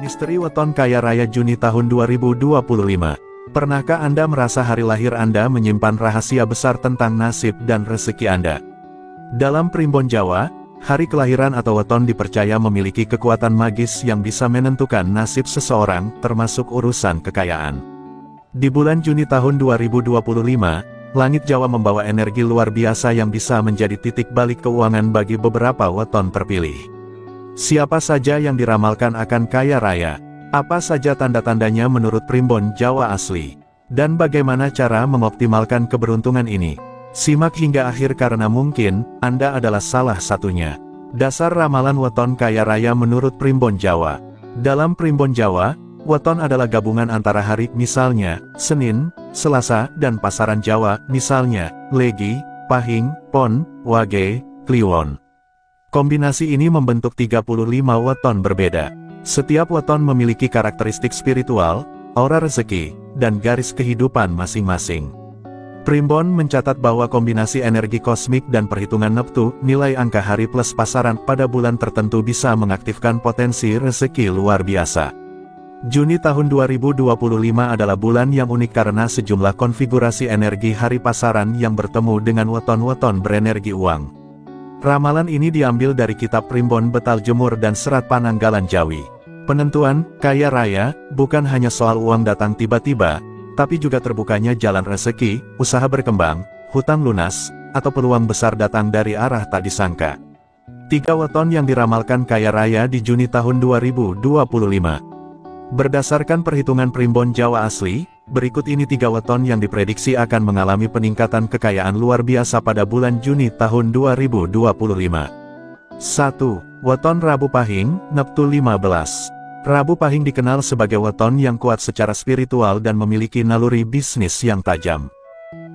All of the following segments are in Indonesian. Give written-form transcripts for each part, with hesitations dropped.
Misteri Weton Kaya Raya Juni tahun 2025. Pernahkah Anda merasa hari lahir Anda menyimpan rahasia besar tentang nasib dan rezeki Anda? Dalam Primbon Jawa, hari kelahiran atau weton dipercaya memiliki kekuatan magis yang bisa menentukan nasib seseorang, termasuk urusan kekayaan. Di bulan Juni tahun 2025, langit Jawa membawa energi luar biasa yang bisa menjadi titik balik keuangan bagi beberapa weton terpilih. Siapa saja yang diramalkan akan kaya raya? Apa saja tanda-tandanya menurut Primbon Jawa asli? Dan bagaimana cara mengoptimalkan keberuntungan ini? Simak hingga akhir karena mungkin Anda adalah salah satunya. Dasar ramalan weton kaya raya menurut Primbon Jawa. Dalam Primbon Jawa, weton adalah gabungan antara hari, misalnya Senin, Selasa, dan pasaran Jawa, misalnya Legi, Pahing, Pon, Wage, Kliwon. Kombinasi ini membentuk 35 weton berbeda. Setiap weton memiliki karakteristik spiritual, aura rezeki, dan garis kehidupan masing-masing. Primbon mencatat bahwa kombinasi energi kosmik dan perhitungan neptu, nilai angka hari plus pasaran pada bulan tertentu bisa mengaktifkan potensi rezeki luar biasa. Juni tahun 2025 adalah bulan yang unik karena sejumlah konfigurasi energi hari pasaran yang bertemu dengan weton-weton berenergi uang. Ramalan ini diambil dari kitab Primbon Betal Jemur dan Serat Pananggalan Jawi. Penentuan kaya raya bukan hanya soal uang datang tiba-tiba, tapi juga terbukanya jalan rezeki, usaha berkembang, hutang lunas, atau peluang besar datang dari arah tak disangka. 3 weton yang diramalkan kaya raya di Juni tahun 2025. Berdasarkan perhitungan Primbon Jawa asli, berikut ini 3 weton yang diprediksi akan mengalami peningkatan kekayaan luar biasa pada bulan Juni tahun 2025. 1. Weton Rabu Pahing, Neptu 15. Rabu Pahing dikenal sebagai weton yang kuat secara spiritual dan memiliki naluri bisnis yang tajam.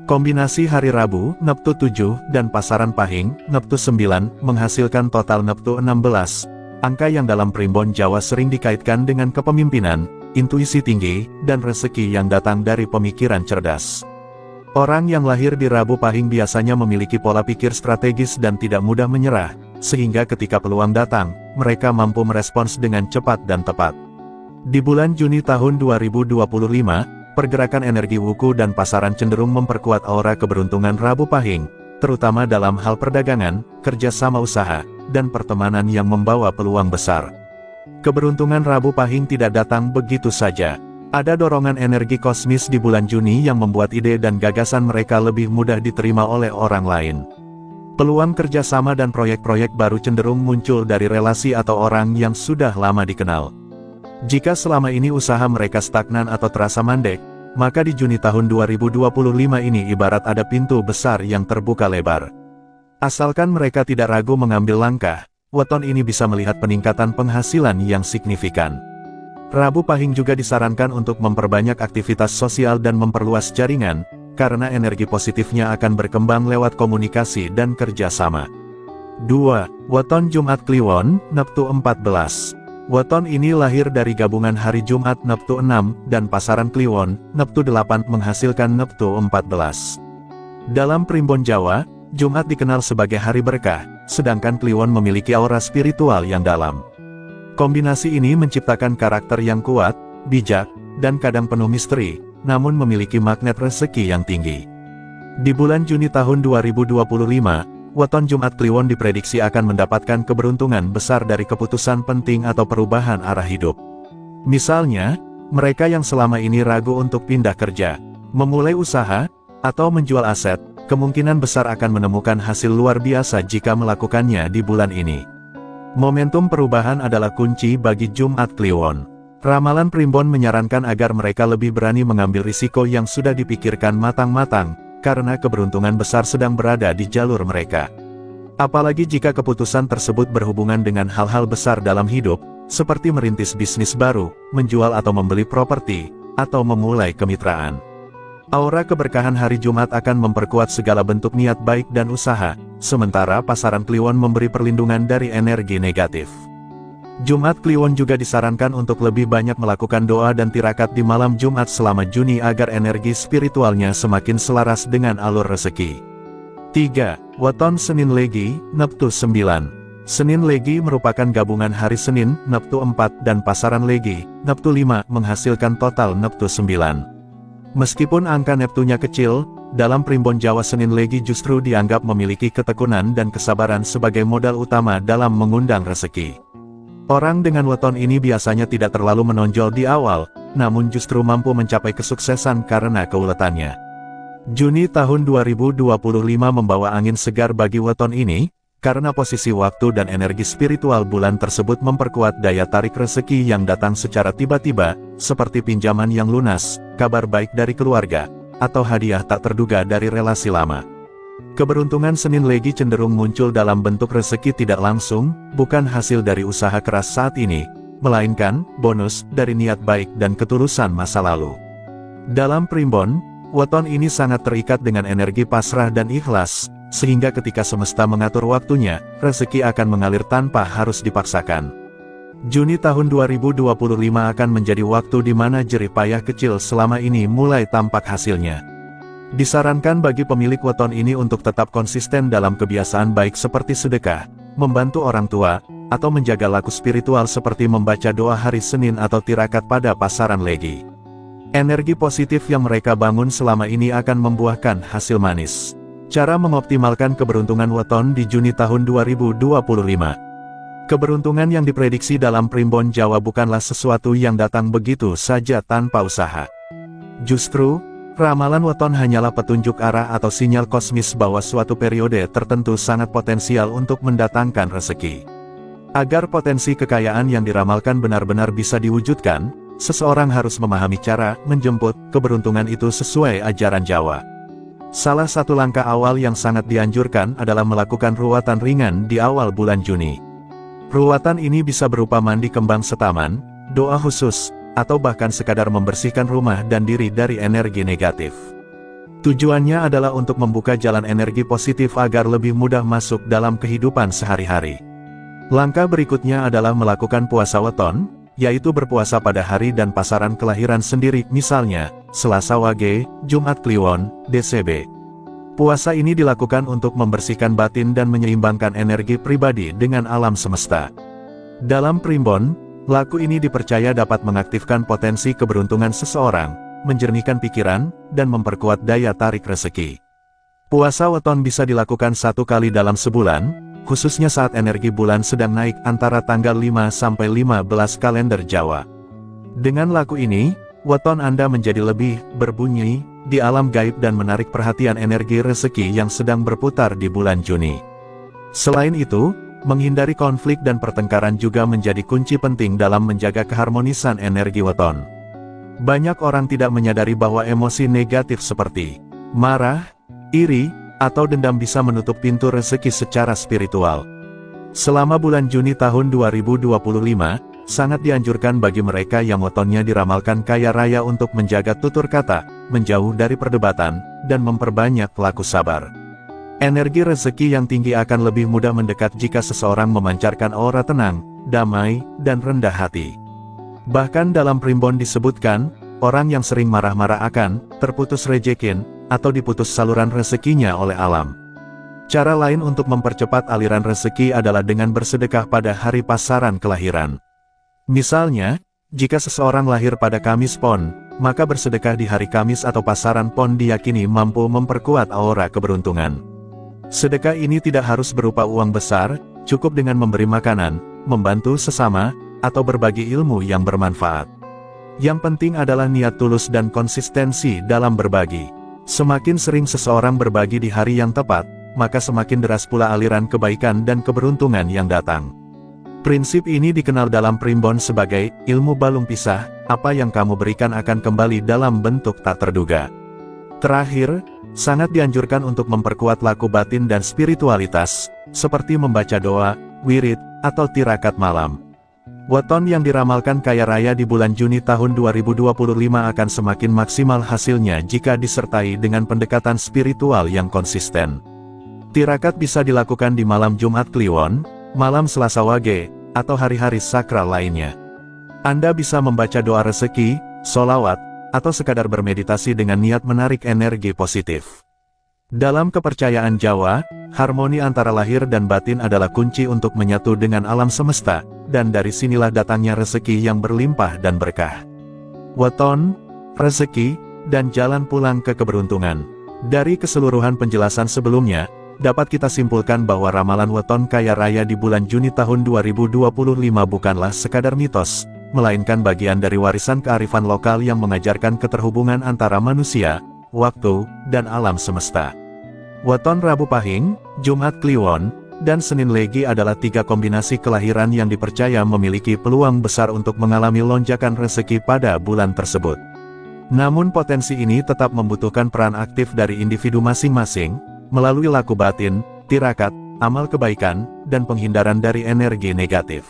Kombinasi hari Rabu, Neptu 7, dan pasaran Pahing, Neptu 9, menghasilkan total Neptu 16. Angka yang dalam Primbon Jawa sering dikaitkan dengan kepemimpinan, intuisi tinggi, dan rezeki yang datang dari pemikiran cerdas. Orang yang lahir di Rabu Pahing biasanya memiliki pola pikir strategis dan tidak mudah menyerah, sehingga ketika peluang datang, mereka mampu merespons dengan cepat dan tepat. Di bulan Juni tahun 2025, pergerakan energi wuku dan pasaran cenderung memperkuat aura keberuntungan Rabu Pahing, terutama dalam hal perdagangan, kerjasama usaha, dan pertemanan yang membawa peluang besar. Keberuntungan Rabu Pahing tidak datang begitu saja. Ada dorongan energi kosmis di bulan Juni yang membuat ide dan gagasan mereka lebih mudah diterima oleh orang lain. Peluang kerjasama dan proyek-proyek baru cenderung muncul dari relasi atau orang yang sudah lama dikenal. Jika selama ini usaha mereka stagnan atau terasa mandek, maka di Juni tahun 2025 ini ibarat ada pintu besar yang terbuka lebar. Asalkan mereka tidak ragu mengambil langkah, weton ini bisa melihat peningkatan penghasilan yang signifikan. Rabu Pahing juga disarankan untuk memperbanyak aktivitas sosial dan memperluas jaringan, karena energi positifnya akan berkembang lewat komunikasi dan kerjasama. 2. Weton Jumat Kliwon, Neptu 14. Weton ini lahir dari gabungan hari Jumat Neptu 6 dan pasaran Kliwon, Neptu 8 menghasilkan Neptu 14. Dalam Primbon Jawa, Jumat dikenal sebagai hari berkah, sedangkan Kliwon memiliki aura spiritual yang dalam. Kombinasi ini menciptakan karakter yang kuat, bijak, dan kadang penuh misteri, namun memiliki magnet rezeki yang tinggi. Di bulan Juni tahun 2025, weton Jumat Kliwon diprediksi akan mendapatkan keberuntungan besar dari keputusan penting atau perubahan arah hidup. Misalnya, mereka yang selama ini ragu untuk pindah kerja, memulai usaha, atau menjual aset, kemungkinan besar akan menemukan hasil luar biasa jika melakukannya di bulan ini. Momentum perubahan adalah kunci bagi Jumat Kliwon. Ramalan Primbon menyarankan agar mereka lebih berani mengambil risiko yang sudah dipikirkan matang-matang, karena keberuntungan besar sedang berada di jalur mereka. Apalagi jika keputusan tersebut berhubungan dengan hal-hal besar dalam hidup, seperti merintis bisnis baru, menjual atau membeli properti, atau memulai kemitraan. Aura keberkahan hari Jumat akan memperkuat segala bentuk niat baik dan usaha, sementara pasaran Kliwon memberi perlindungan dari energi negatif. Jumat Kliwon juga disarankan untuk lebih banyak melakukan doa dan tirakat di malam Jumat selama Juni agar energi spiritualnya semakin selaras dengan alur rezeki. 3. Weton Senin Legi, Neptu 9. Senin Legi merupakan gabungan hari Senin, Neptu 4 dan pasaran Legi, Neptu 5 menghasilkan total Neptu 9. Meskipun angka Neptunya kecil, dalam primbon Jawa Senin Legi justru dianggap memiliki ketekunan dan kesabaran sebagai modal utama dalam mengundang rezeki. Orang dengan weton ini biasanya tidak terlalu menonjol di awal, namun justru mampu mencapai kesuksesan karena keuletannya. Juni tahun 2025 membawa angin segar bagi weton ini, karena posisi waktu dan energi spiritual bulan tersebut memperkuat daya tarik rezeki yang datang secara tiba-tiba, seperti pinjaman yang lunas, kabar baik dari keluarga, atau hadiah tak terduga dari relasi lama. Keberuntungan Senin Legi cenderung muncul dalam bentuk rezeki tidak langsung, bukan hasil dari usaha keras saat ini, melainkan bonus dari niat baik dan ketulusan masa lalu. Dalam primbon, weton ini sangat terikat dengan energi pasrah dan ikhlas, sehingga ketika semesta mengatur waktunya, rezeki akan mengalir tanpa harus dipaksakan. Juni tahun 2025 akan menjadi waktu di mana jerih payah kecil selama ini mulai tampak hasilnya. Disarankan bagi pemilik weton ini untuk tetap konsisten dalam kebiasaan baik seperti sedekah, membantu orang tua, atau menjaga laku spiritual seperti membaca doa hari Senin atau tirakat pada pasaran Legi. Energi positif yang mereka bangun selama ini akan membuahkan hasil manis. Cara mengoptimalkan keberuntungan weton di Juni tahun 2025. Keberuntungan yang diprediksi dalam primbon Jawa bukanlah sesuatu yang datang begitu saja tanpa usaha. Justru, ramalan weton hanyalah petunjuk arah atau sinyal kosmis bahwa suatu periode tertentu sangat potensial untuk mendatangkan rezeki. Agar potensi kekayaan yang diramalkan benar-benar bisa diwujudkan, seseorang harus memahami cara menjemput keberuntungan itu sesuai ajaran Jawa. Salah satu langkah awal yang sangat dianjurkan adalah melakukan ruwatan ringan di awal bulan Juni. Ruwatan ini bisa berupa mandi kembang setaman, doa khusus, atau bahkan sekadar membersihkan rumah dan diri dari energi negatif. Tujuannya adalah untuk membuka jalan energi positif agar lebih mudah masuk dalam kehidupan sehari-hari. Langkah berikutnya adalah melakukan puasa weton, yaitu berpuasa pada hari dan pasaran kelahiran sendiri, misalnya Selasa Wage, Jumat Kliwon, DCB. Puasa ini dilakukan untuk membersihkan batin dan menyeimbangkan energi pribadi dengan alam semesta. Dalam primbon, laku ini dipercaya dapat mengaktifkan potensi keberuntungan seseorang, menjernihkan pikiran, dan memperkuat daya tarik rezeki. Puasa weton bisa dilakukan 1 kali dalam sebulan, khususnya saat energi bulan sedang naik antara tanggal 5 sampai 15 kalender Jawa. Dengan laku ini, weton Anda menjadi lebih berbunyi di alam gaib dan menarik perhatian energi rezeki yang sedang berputar di bulan Juni. Selain itu, menghindari konflik dan pertengkaran juga menjadi kunci penting dalam menjaga keharmonisan energi weton. Banyak orang tidak menyadari bahwa emosi negatif seperti marah, iri, atau dendam bisa menutup pintu rezeki secara spiritual. Selama bulan Juni tahun 2025, sangat dianjurkan bagi mereka yang wetonnya diramalkan kaya raya untuk menjaga tutur kata, menjauh dari perdebatan, dan memperbanyak laku sabar. Energi rezeki yang tinggi akan lebih mudah mendekat jika seseorang memancarkan aura tenang, damai, dan rendah hati. Bahkan dalam primbon disebutkan, orang yang sering marah-marah akan terputus rejekin, atau diputus saluran rezekinya oleh alam. Cara lain untuk mempercepat aliran rezeki adalah dengan bersedekah pada hari pasaran kelahiran. Misalnya, jika seseorang lahir pada Kamis Pon, maka bersedekah di hari Kamis atau pasaran Pon diyakini mampu memperkuat aura keberuntungan. Sedekah ini tidak harus berupa uang besar, cukup dengan memberi makanan, membantu sesama, atau berbagi ilmu yang bermanfaat. Yang penting adalah niat tulus dan konsistensi dalam berbagi. Semakin sering seseorang berbagi di hari yang tepat, maka semakin deras pula aliran kebaikan dan keberuntungan yang datang. Prinsip ini dikenal dalam primbon sebagai ilmu balung pisah, apa yang kamu berikan akan kembali dalam bentuk tak terduga. Terakhir, sangat dianjurkan untuk memperkuat laku batin dan spiritualitas, seperti membaca doa, wirid, atau tirakat malam. Weton yang diramalkan kaya raya di bulan Juni tahun 2025 akan semakin maksimal hasilnya jika disertai dengan pendekatan spiritual yang konsisten. Tirakat bisa dilakukan di malam Jumat Kliwon, malam Selasa Wage, atau hari-hari sakral lainnya. Anda bisa membaca doa rezeki, sholawat, atau sekadar bermeditasi dengan niat menarik energi positif. Dalam kepercayaan Jawa, harmoni antara lahir dan batin adalah kunci untuk menyatu dengan alam semesta, dan dari sinilah datangnya rezeki yang berlimpah dan berkah. Weton, rezeki, dan jalan pulang ke keberuntungan. Dari keseluruhan penjelasan sebelumnya, dapat kita simpulkan bahwa ramalan weton kaya raya di bulan Juni tahun 2025 bukanlah sekadar mitos, melainkan bagian dari warisan kearifan lokal yang mengajarkan keterhubungan antara manusia, waktu, dan alam semesta. Weton Rabu Pahing, Jumat Kliwon, dan Senin Legi adalah 3 kombinasi kelahiran yang dipercaya memiliki peluang besar untuk mengalami lonjakan rezeki pada bulan tersebut. Namun potensi ini tetap membutuhkan peran aktif dari individu masing-masing, melalui laku batin, tirakat, amal kebaikan, dan penghindaran dari energi negatif.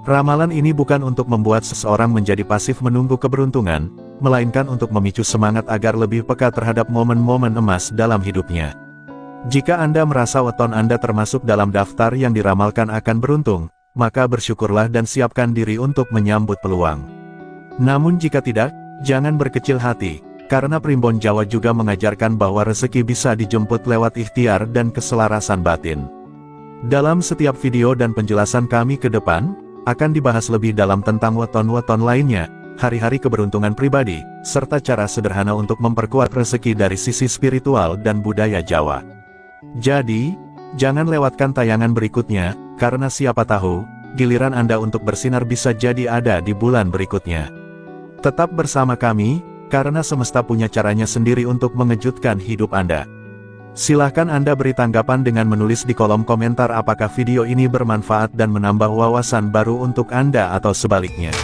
Ramalan ini bukan untuk membuat seseorang menjadi pasif menunggu keberuntungan, melainkan untuk memicu semangat agar lebih peka terhadap momen-momen emas dalam hidupnya. Jika Anda merasa weton Anda termasuk dalam daftar yang diramalkan akan beruntung, maka bersyukurlah dan siapkan diri untuk menyambut peluang. Namun jika tidak, jangan berkecil hati, karena primbon Jawa juga mengajarkan bahwa rezeki bisa dijemput lewat ikhtiar dan keselarasan batin. Dalam setiap video dan penjelasan kami ke depan, akan dibahas lebih dalam tentang weton-weton lainnya, hari-hari keberuntungan pribadi, serta cara sederhana untuk memperkuat rezeki dari sisi spiritual dan budaya Jawa. Jadi, jangan lewatkan tayangan berikutnya, karena siapa tahu, giliran Anda untuk bersinar bisa jadi ada di bulan berikutnya. Tetap bersama kami, karena semesta punya caranya sendiri untuk mengejutkan hidup Anda. Silahkan Anda beri tanggapan dengan menulis di kolom komentar apakah video ini bermanfaat dan menambah wawasan baru untuk Anda atau sebaliknya.